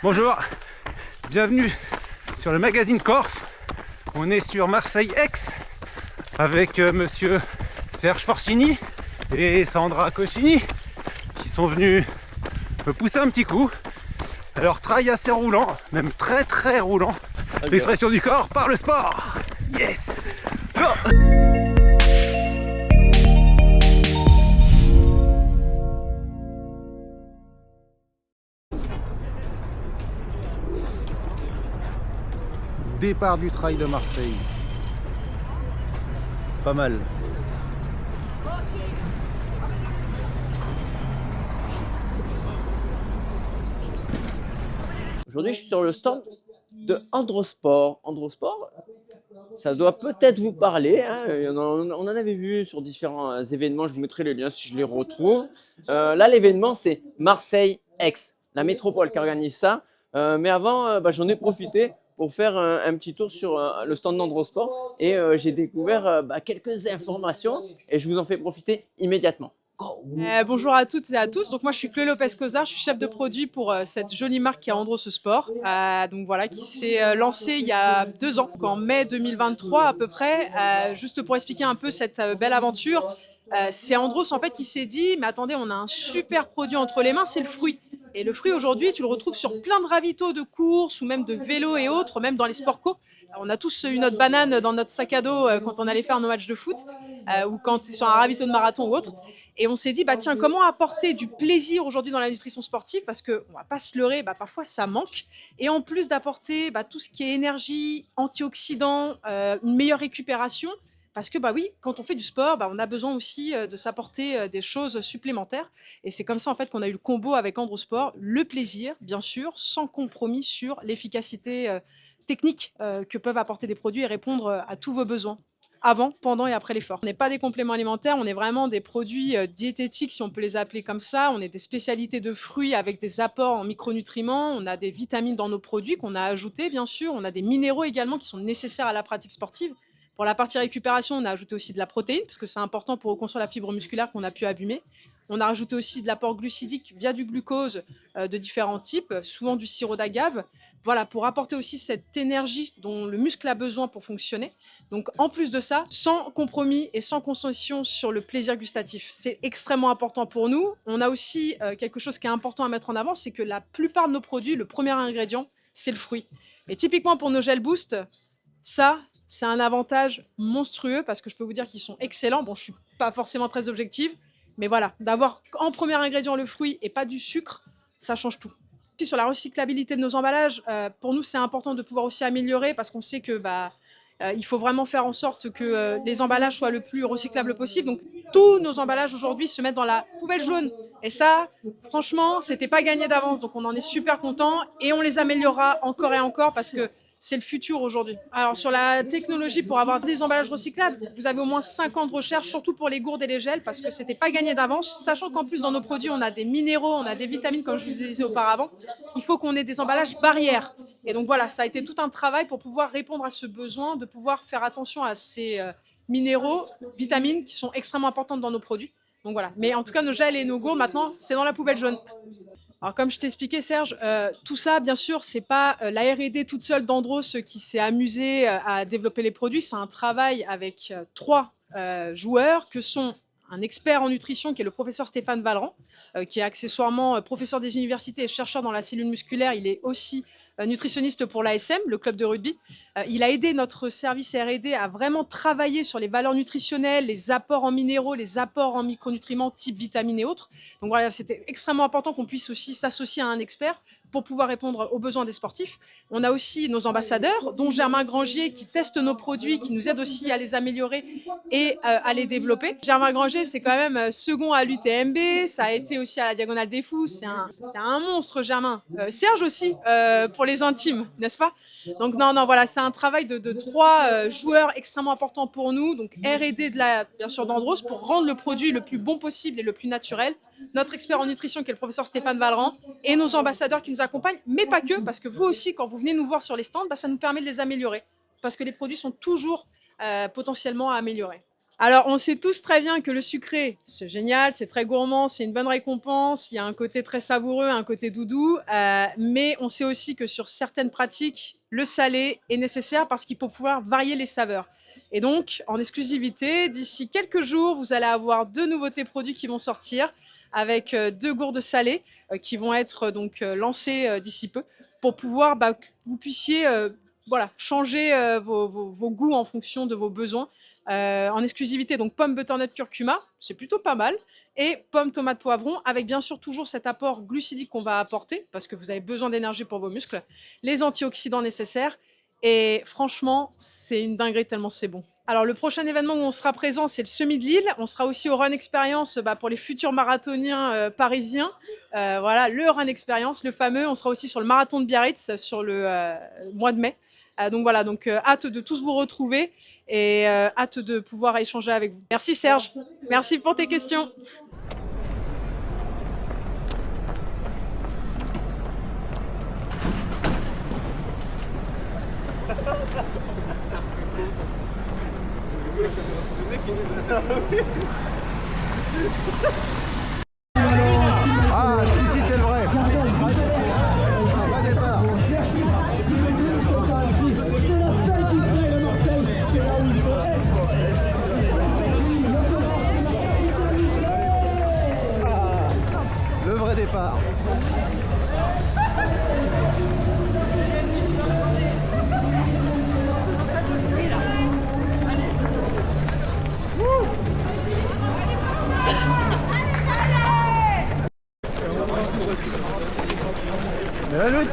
Bonjour, bienvenue sur le magazine Corf. On est sur Marseille-Aix avec monsieur Serge Forcini et Sandra Coscini qui sont venus me pousser un petit coup. Alors trail assez roulant, même très très roulant. Okay. L'expression du corps par le sport. Yes. Départ du trail de Marseille. Pas mal. Aujourd'hui, je suis sur le stand de Androsport. Androsport, ça doit peut-être vous parler. Hein. On en avait vu sur différents événements. Je vous mettrai les liens si je les retrouve. Là, l'événement, c'est Marseille-Aix, la métropole qui organise ça. Mais avant, j'en ai profité pour faire un petit tour sur le stand d'Androsport et j'ai découvert quelques informations et je vous en fais profiter immédiatement. Bonjour à toutes et à tous. Donc moi je suis Chloé Lopez-Cozard, je suis chef de produit pour cette jolie marque qui est Andros Sport. Donc voilà, qui s'est lancée il y a 2 ans, en mai 2023 à peu près. Juste pour expliquer un peu cette belle aventure, c'est Andros en fait qui s'est dit mais attendez, on a un super produit entre les mains, c'est le fruit. Et le fruit aujourd'hui, tu le retrouves sur plein de ravitaux de courses ou même de vélos et autres, même dans les sport co. On a tous eu notre banane dans notre sac à dos quand on allait faire nos matchs de foot ou quand tu es sur un ravito de marathon ou autre. Et on s'est dit, tiens, comment apporter du plaisir aujourd'hui dans la nutrition sportive? Parce qu'on ne va pas se leurrer, parfois ça manque. Et en plus d'apporter tout ce qui est énergie, antioxydants, une meilleure récupération, parce que oui, quand on fait du sport, on a besoin aussi de s'apporter des choses supplémentaires. Et c'est comme ça en fait qu'on a eu le combo avec Androsport, le plaisir, bien sûr, sans compromis sur l'efficacité technique que peuvent apporter des produits et répondre à tous vos besoins. Avant, pendant et après l'effort. On n'est pas des compléments alimentaires, on est vraiment des produits diététiques, si on peut les appeler comme ça. On est des spécialités de fruits avec des apports en micronutriments. On a des vitamines dans nos produits qu'on a ajoutés, bien sûr. On a des minéraux également qui sont nécessaires à la pratique sportive. Pour la partie récupération, on a ajouté aussi de la protéine, parce que c'est important pour reconstruire la fibre musculaire qu'on a pu abîmer. On a rajouté aussi de l'apport glucidique via du glucose de différents types, souvent du sirop d'agave. Voilà, pour apporter aussi cette énergie dont le muscle a besoin pour fonctionner. Donc en plus de ça, sans compromis et sans concession sur le plaisir gustatif. C'est extrêmement important pour nous. On a aussi quelque chose qui est important à mettre en avant, c'est que la plupart de nos produits, le premier ingrédient, c'est le fruit. Et typiquement pour nos gel boost, ça, c'est un avantage monstrueux parce que je peux vous dire qu'ils sont excellents. Bon, je ne suis pas forcément très objective, mais voilà, d'avoir en premier ingrédient le fruit et pas du sucre, ça change tout. Sur la recyclabilité de nos emballages, pour nous, c'est important de pouvoir aussi améliorer parce qu'on sait que il faut vraiment faire en sorte que les emballages soient le plus recyclables possible. Donc, tous nos emballages aujourd'hui se mettent dans la poubelle jaune. Et ça, franchement, c'était pas gagné d'avance. Donc, on en est super content et on les améliorera encore et encore parce que c'est le futur aujourd'hui. Alors, sur la technologie, pour avoir des emballages recyclables, vous avez au moins 5 ans de recherche, surtout pour les gourdes et les gels, parce que c'était pas gagné d'avance. Sachant qu'en plus, dans nos produits, on a des minéraux, on a des vitamines, comme je vous ai dit auparavant. Il faut qu'on ait des emballages barrières. Et donc voilà, ça a été tout un travail pour pouvoir répondre à ce besoin, de pouvoir faire attention à ces minéraux, vitamines qui sont extrêmement importantes dans nos produits. Donc voilà. Mais en tout cas, nos gels et nos gourdes, maintenant, c'est dans la poubelle jaune. Alors comme je t'expliquais Serge, tout ça bien sûr c'est pas la R&D toute seule d'Andros qui s'est amusée à développer les produits, c'est un travail avec 3 joueurs que sont un expert en nutrition qui est le professeur Stéphane Valran, qui est accessoirement professeur des universités et chercheur dans la cellule musculaire. Il est aussi nutritionniste pour l'ASM, le club de rugby. Il a aidé notre service R&D à vraiment travailler sur les valeurs nutritionnelles, les apports en minéraux, les apports en micronutriments type vitamines et autres. Donc voilà, c'était extrêmement important qu'on puisse aussi s'associer à un expert pour pouvoir répondre aux besoins des sportifs. On a aussi nos ambassadeurs, dont Germain Grangier, qui teste nos produits, qui nous aide aussi à les améliorer et à les développer. Germain Grangier, c'est quand même second à l'UTMB, ça a été aussi à la Diagonale des Fous, c'est un monstre, Germain. Serge aussi, pour les intimes, n'est-ce pas? Donc non, voilà, c'est un travail de 3 joueurs extrêmement importants pour nous, donc R&D bien sûr d'Andros, pour rendre le produit le plus bon possible et le plus naturel. Notre expert en nutrition qui est le professeur Stéphane Valran et nos ambassadeurs qui nous accompagnent, mais pas que, parce que vous aussi, quand vous venez nous voir sur les stands, ça nous permet de les améliorer, parce que les produits sont toujours potentiellement à améliorer. Alors, on sait tous très bien que le sucré, c'est génial, c'est très gourmand, c'est une bonne récompense, il y a un côté très savoureux, un côté doudou, mais on sait aussi que sur certaines pratiques, le salé est nécessaire parce qu'il faut pouvoir varier les saveurs. Et donc, en exclusivité, d'ici quelques jours, vous allez avoir 2 nouveautés produits qui vont sortir avec 2 gourdes salées qui vont être donc lancées d'ici peu pour pouvoir que vous puissiez voilà, changer vos goûts en fonction de vos besoins. En exclusivité, donc pomme butternut curcuma, c'est plutôt pas mal, et pomme tomate poivron, avec bien sûr toujours cet apport glucidique qu'on va apporter, parce que vous avez besoin d'énergie pour vos muscles, les antioxydants nécessaires, et franchement, c'est une dinguerie tellement c'est bon. Alors le prochain événement où on sera présent, c'est le Semi de Lille. On sera aussi au Run Experience pour les futurs marathoniens parisiens. Voilà, le Run Experience, le fameux. On sera aussi sur le marathon de Biarritz sur le mois de mai. Donc voilà, hâte de tous vous retrouver et hâte de pouvoir échanger avec vous. Merci Serge, merci pour tes questions. Ah, si, c'est le vrai. Le vrai départ. La lutte.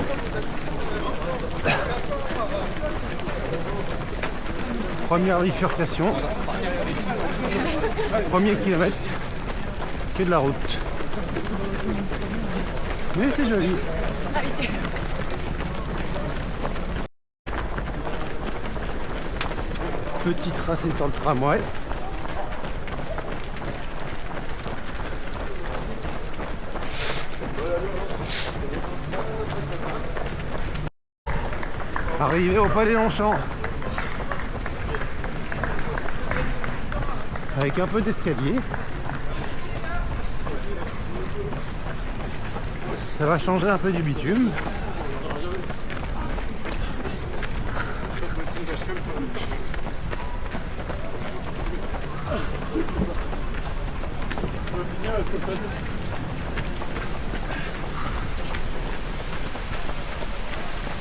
Première bifurcation. Premier kilomètre. Que de la route. Mais c'est joli. Petit tracé sur le tramway. Arrivé au Palais Longchamp. Avec un peu d'escalier. Ça va changer un peu du bitume.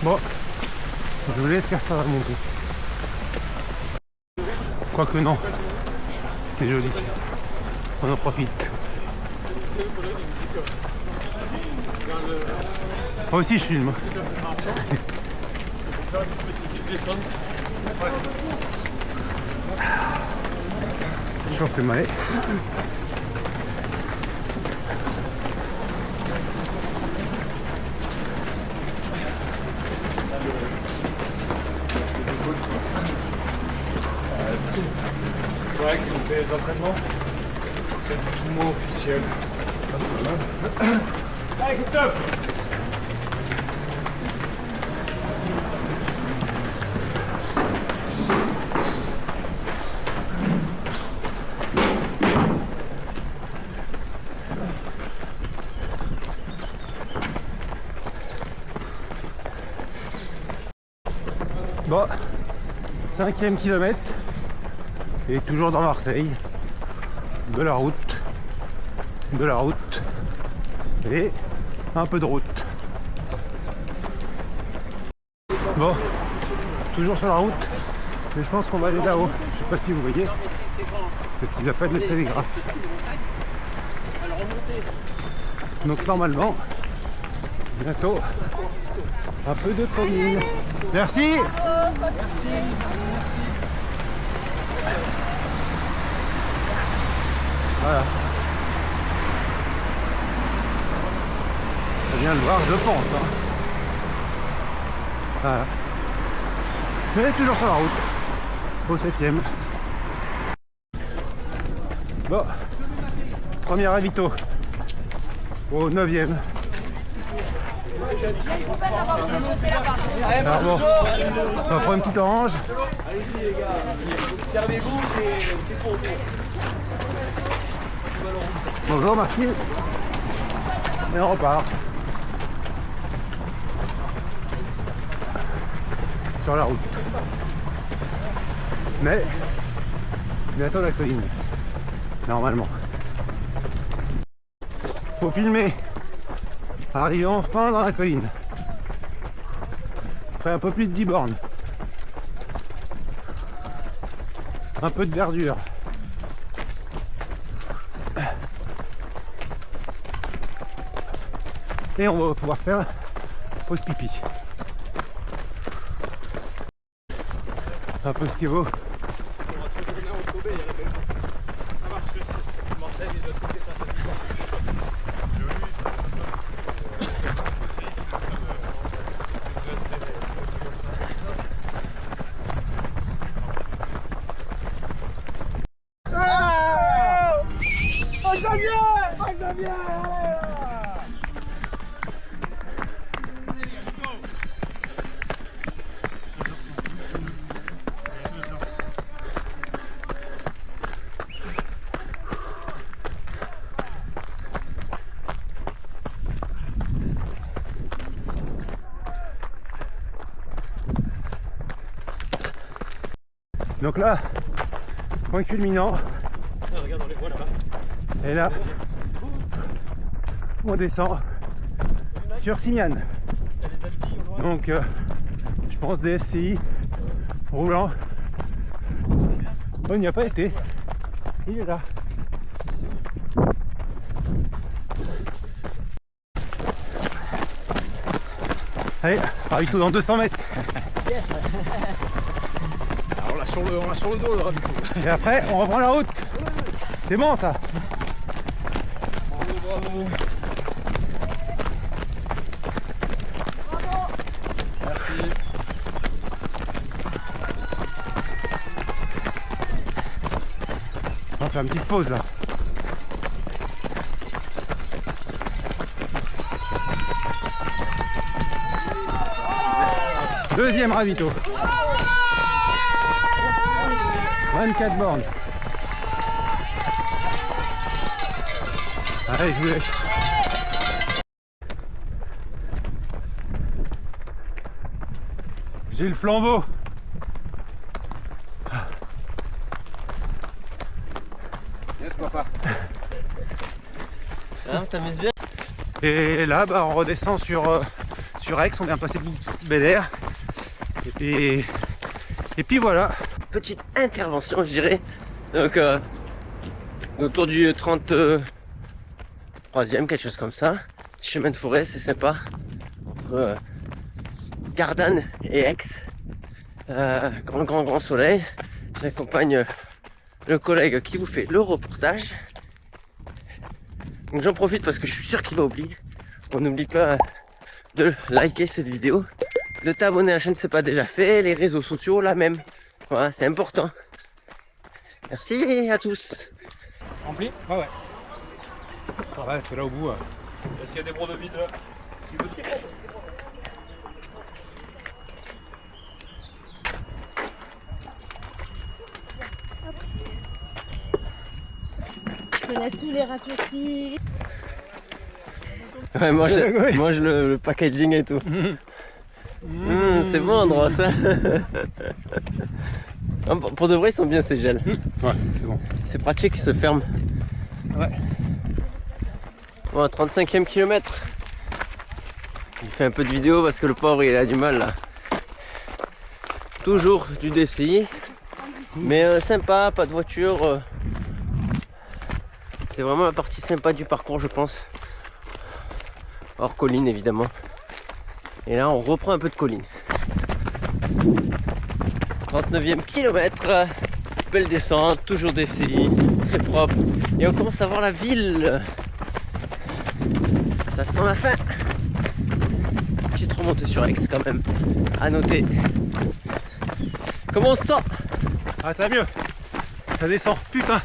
Bon, je vous laisse car ça va monter. Quoique non, c'est joli. On en profite. Moi aussi je filme. J'en fais mal. Ouais, qui ont fait les entraînements. C'est tout le moins officiel. Allez, top. Bon, 5e kilomètre et toujours dans Marseille, de la route et un peu de route. Bon, toujours sur la route, mais je pense qu'on va aller là-haut. Je sais pas si vous voyez, c'est ce qu'ils appellent le télégraphe. Donc normalement, bientôt, un peu de commune. Merci. Voilà. Ça vient le voir, je pense. Hein. Voilà. Mais toujours sur la route. Au 7e. Bon. Premier ravito. Au 9e. Alors bon, on va prendre une petite orange. Allez-y les gars, servez-vous, c'est pour vous. Bonjour Marquis. Et on repart. Sur la route. Mais bientôt la colline. Normalement. Faut filmer. Arriver enfin dans la colline. Après un peu plus de 10 bornes. Un peu de verdure. Et on va pouvoir faire pause pipi. Un peu ce qui vaut. Donc là, point culminant. Regarde, on les voit là-bas. Et là, on descend sur Simiane. Donc, je pense DFCI roulant. On n'y a pas été. Il est là. Allez, Ravito dans 200 mètres. Alors on l'a sur le dos, le Ravito. Et après, on reprend la route. C'est bon ça. Bravo. Merci. On va faire une petite pause là. Deuxième ravito. 24 bornes. Allez, je vous laisse. J'ai le flambeau. Yes, papa. Hein, t'amuses bien? Et là, bah, on redescend sur Aix. On vient passer Bel Air. Et puis voilà. Petite intervention, je dirais. Donc, autour du 33e, quelque chose comme ça. Petit chemin de forêt, c'est sympa. Entre Gardanne et Aix. Grand soleil. J'accompagne le collègue qui vous fait le reportage. Donc j'en profite parce que je suis sûr qu'il va oublier. On n'oublie pas de liker cette vidéo, de t'abonner à la chaîne si c'est pas déjà fait, les réseaux sociaux la même. Voilà, c'est important. Merci à tous. Rempli? Ouais, ouais. Ouais, parce que là au bout. Est-ce qu'il y a des brocs de vide là? Je connais tous les raccourcis. Ouais, mange le packaging et tout. C'est bon, Andros. Pour de vrai, ils sont bien ces gels. Ouais, c'est bon. C'est pratique, ils se ferment. Ouais. Bon, 35e kilomètre. Il fait un peu de vidéo parce que le pauvre il a du mal là. Toujours du DCI. Mais sympa, pas de voiture. C'est vraiment la partie sympa du parcours, je pense. Hors colline évidemment. Et là on reprend un peu de colline. 39e kilomètre. Belle descente, toujours DCI, très propre. Et on commence à voir la ville. Ça sent la fin. Petite remontée sur Aix quand même. À noter. Comment on se sent? Ah, ça va mieux. Ça descend. Putain.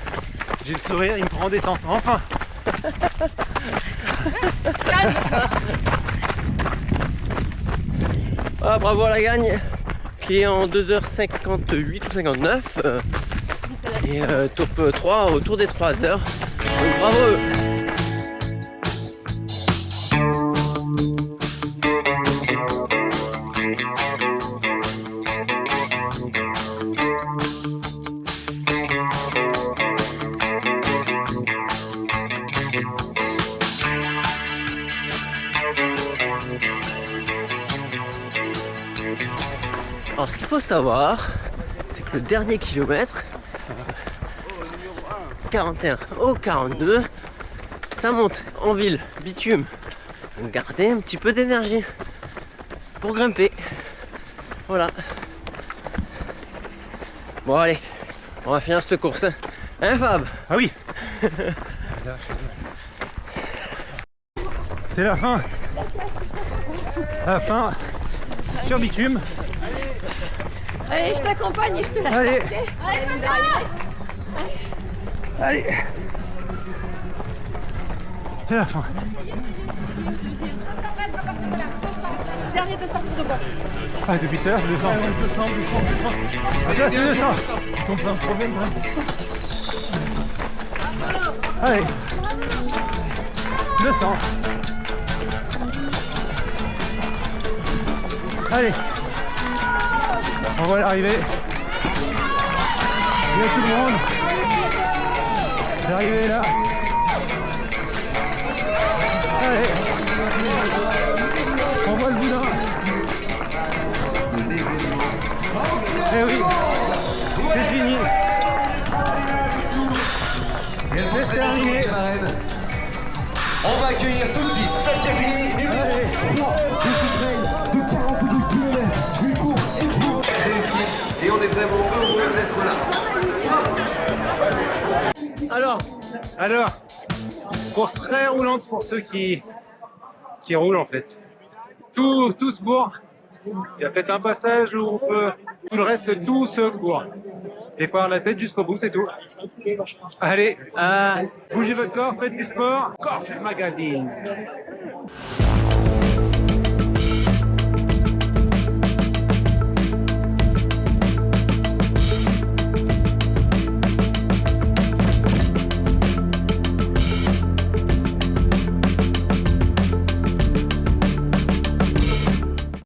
J'ai le sourire, il me prend en descente. Enfin. Ah, bravo à la gagne qui est en 2h58 ou 59 et top 3 autour des 3 heures. Donc bravo eux. Alors ce qu'il faut savoir, c'est que le dernier kilomètre, 41 au 42, ça monte en ville, bitume. Donc gardez un petit peu d'énergie pour grimper. Voilà. Bon allez, on va finir cette course. Hein Fab? Ah oui. C'est la fin. La fin sur bitume. Allez, je t'accompagne et je te lâche. Allez. Allez, Fabien. Allez. C'est la fin. 200 mètres à partir de là. 200. Dernier 200 pour de bon. Ah, depuis tout à l'heure, c'est 200. 200. Ah, là, c'est 200. Ils sont plein de problèmes. Allez. 200. Allez. On voit l'arrivée. Il y a tout le monde. L'arrivée est là. Allez. On voit le boudin. Eh oui. C'est fini. C'est terminé. On va accueillir tout de suite celle qui a fini. Et on est vraiment heureux d'être là. Alors, course très roulante pour ceux qui roulent en fait. Tout se court. Il y a peut-être un passage où on peut. Tout le reste, tout se court. Il faut avoir la tête jusqu'au bout, c'est tout. Allez, bougez votre corps, faites du sport. Corf Magazine.